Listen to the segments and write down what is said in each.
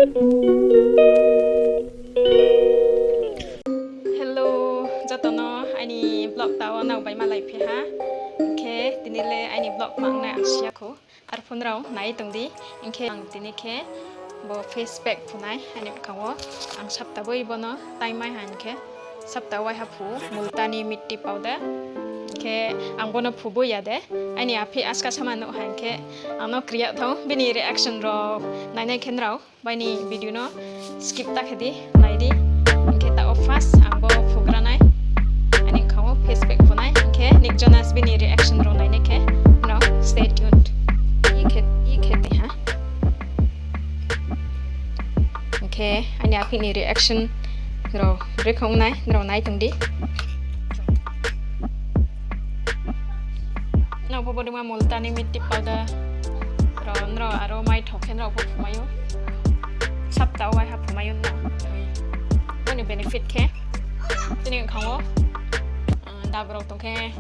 Hello, cho tao nó anh đi blog tao nào bay mà lại phía ha. Ok, tin đi lên anh đi blog mạng này ăn xia khô. Ar phun rau nãy tung đi. Ok, ăn tin đi ke. Bo Facebook phun này anh em kawo. Ang sắp tao bơi bo nó tay mai hành ke. Sắp tao vai hấp phù multani mitti powder. Ok, ang bo nó phù bơi ya de. Anh đi api aska sama nó hành ke. Ang nó create thau. Bini reaction ro nãy nãy khen rau. Bay ni video nó skip tak hedi. Nãy đi. Ok, ta off fast. Ang bo phù gra này. Anh em kawo Facebook phun này. Ok, Nick Jonas bini reaction ro nãy nãy ke. No, stay tuned. Ikhet ha. Ok, anh em pini reaction rồi break không này rồi nãy tung đi. Nào po bodi ma multani mitti powder rồi aro mai thok khen rồi po mayo. Sắp tao vai hấp mayo nào. Ini benefit ke. Ini kamu dabro tung ke.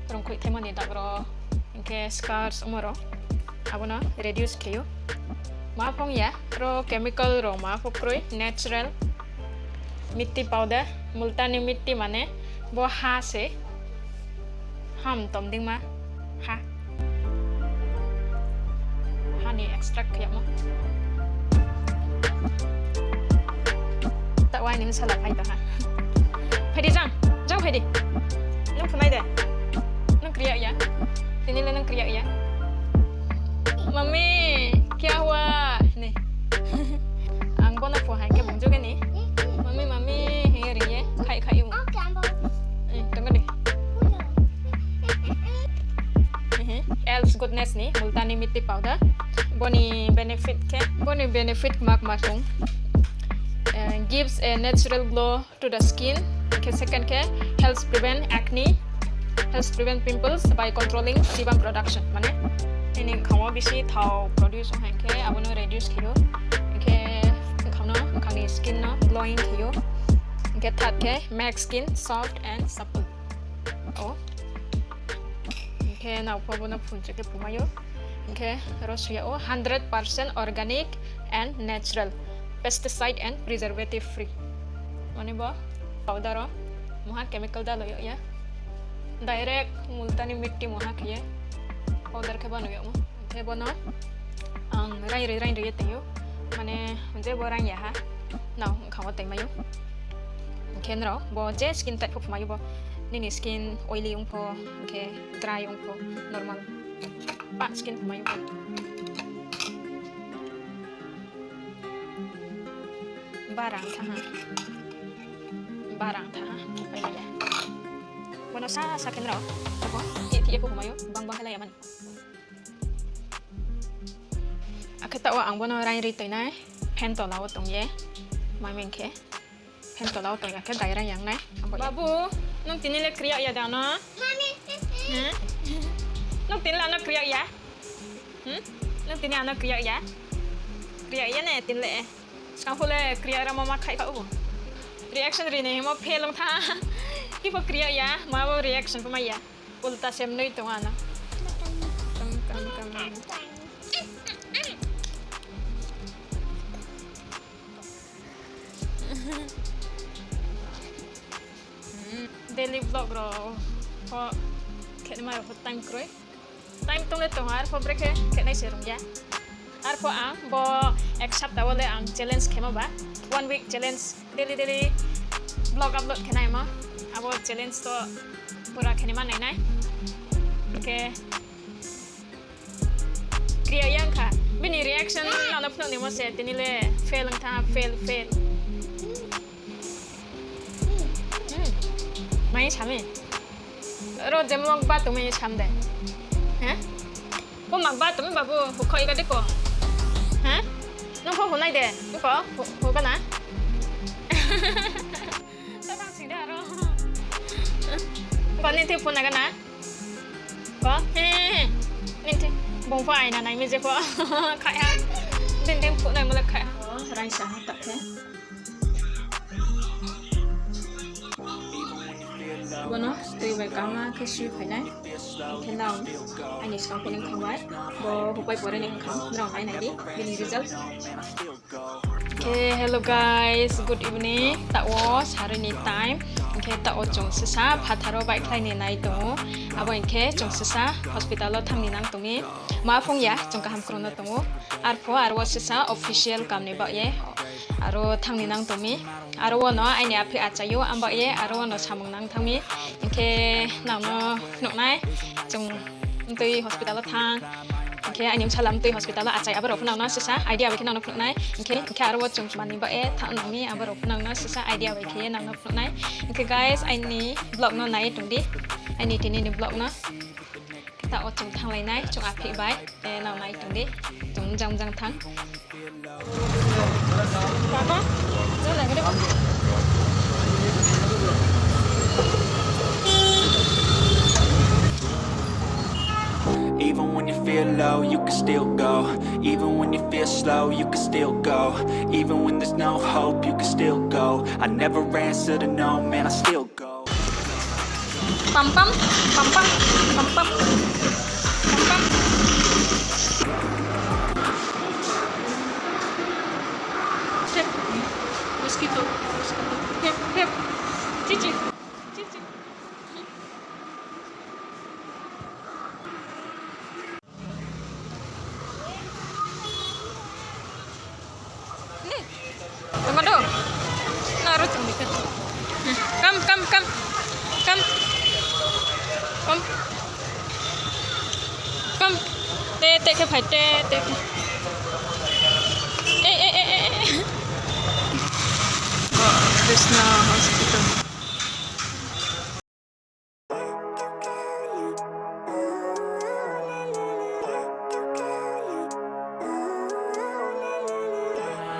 Rong kuit tema ni dabro. Ke scars umuro. Abo na reduce ke yo. Ma pong ya. Ro chemical ro ma pokroy natural. Mitti powder multani mitti mane bo ha se ham tom ding ma ha honey extract kayak mo tak wai ni salah pai ta ha pai đi jang pai đi nung phunai de nung kriya ya ini le nung kriya ya mami क्या हुआ nih ang bona po hai ke bong joge ni mami here ye khai yung tunggu deh Elf's Goodness nih multani mitti powder boni benefit mak masung gives a natural glow to the skin. Okay, second ke helps prevent acne, helps prevent pimples by controlling sebum production. Mane ini kamu bisa tahu produce orang ke abono reduce kilo ke kamu kami skin no glowing kilo ke third ke make skin soft and supple. Oh okay, now po abono punche ke pumayo. Okay, terus ya 100% organic and natural, pesticide and preservative free. Mane ba powder moha chemical dalo ya direct multani mitti moha kiye powder ke bano yo mo ke bono ang rai te yo mane je borang ya ha now khawa tai mayo ken ro bo je skin type of mayo bo nini skin oily yung po ke dry yung po normal pa skin mayo bo barang ta ha pai ya bono sa ken ro ko ti ko mayo bang hala yaman akata wa ang bono rai ri toi nai pen to lao tong ye mai men ke pen to lao tong ya ke dai ran yang nai babu nong tin le kriya ya da no mami nong tin la no kriya ya nong tin ana kriya ya ne tin le ska phule kriya ra mama khai ka u reaction ri ne mo phelong tha ki po kriya ya ma bo reaction pa mai ya ulta sem noi to ana kam daily vlog ro po ke ma ro time kroi time tong le tong ar po break ke nai serung ya ar po ang bo accept awale ang challenge kema ba 1 week challenge daily vlog upload ke nai ma abo challenge to pura ke ma nai okay kriya yang kha bini reaction na na phno ni mo se tinile fail ang tha fail mai chame ro jemong ba tu mai chamde ha ko mak ba tu mai babu ho khoi ga de ko ha no ho nai de ko ho ba na ta sang si da ro ko ni ti phun na ga na có nên thế bông phải là này mới dễ quá khai ha bên đêm phụ này mới là khai ha rai sáng tập thế Bono tui bai kama ke su phai nai ke now ai ni skang pinin khang bai bo hupai pore ni khang nang nai nai di bini result. Okay, hello guys, good evening. That was hari ni time. Okay, tak ojong sesa patharo bai klai ni nai to. Abo inke jong sesa hospital lo thang ni nang tungi. Ma phong ya jong ka ham krono tungu. Ar pho ar was sesa official kam ni ba ye. Aro thang ni nang tumi. Aro wono ai ni aphi achayo am ba ye aro wono samung nang thami. Inke nang no nok nai jong tui hospital lo thang. Okay, anh em salam tui hospital lo achai abaro phunang na sesa idea bai kinang no phunang nai. Okay, aro wo jong mani ba e thang nang mi abaro phunang na sesa idea bai ke nang no phunang nai. Okay guys, I ni blog no nai tung di. I ni tini ni blog na. Kita o jong thang lai nai jong aphi bai e nang nai tung di. Jong jang thang. Papa, zo lai cái đấy. Even when you feel low, you can still go. Even when you feel slow, you can still go. Even when there's no hope, you can still go. I never answer to no, man, I still go. Pam pam pam pam pam pam pam pam. Hep mosquito hep cici cici. Nih, tunggu dong. Naruh tunggu dikit. Come. Tê cái phải tê. Ê. Krishna Hospital.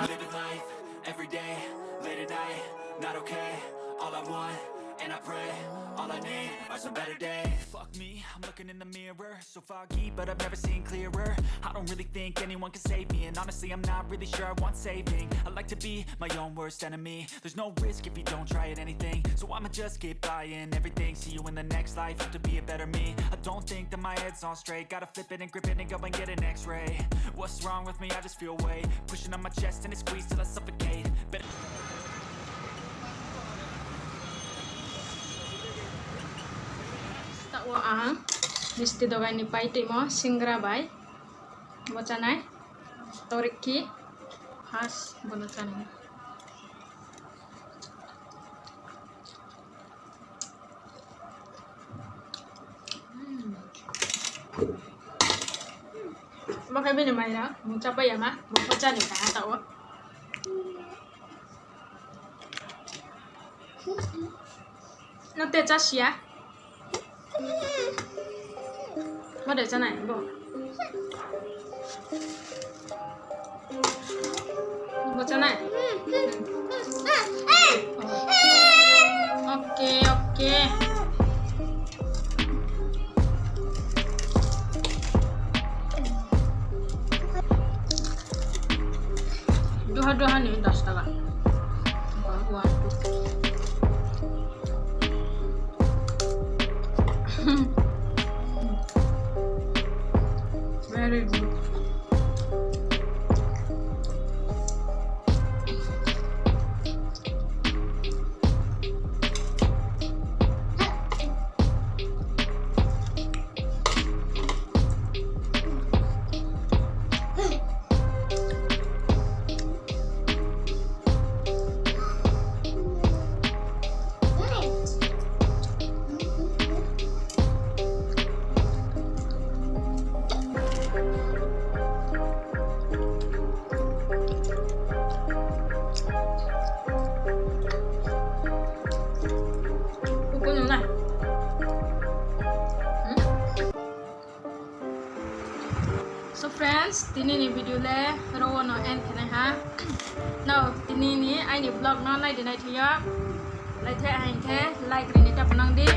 Living life every day, late at night, not okay. All I want, and I pray, all I need are some better days. Fuck me, I'm looking in the mirror, so foggy, but I've never seen clearer. I don't really think anyone can save me, and honestly I'm not really sure I want saving. I like to be my own worst enemy. There's no risk if you don't try at anything, so I'ma just keep buying everything. See you in the next life, have to be a better me. I don't think that my head's on straight, gotta flip it and grip it and go and get an x-ray. What's wrong with me? I just feel weight pushing on my chest and it squeezes till I suffocate. Tak wa misti dogai ni pai ti mo singra bai bocha nai toriki has bono chani makai bini mai na mu chapa ya ma mu bocha ni ka ta wa nó tê cha xia mà để cho này bộ cho này ok dua nih 10 টাকা very good. So friends, tini ni video le rawo no end kena ha. Now tini ni ai ni vlog no lai dinai thia. Lai the ai ke like ri ni ta panang di.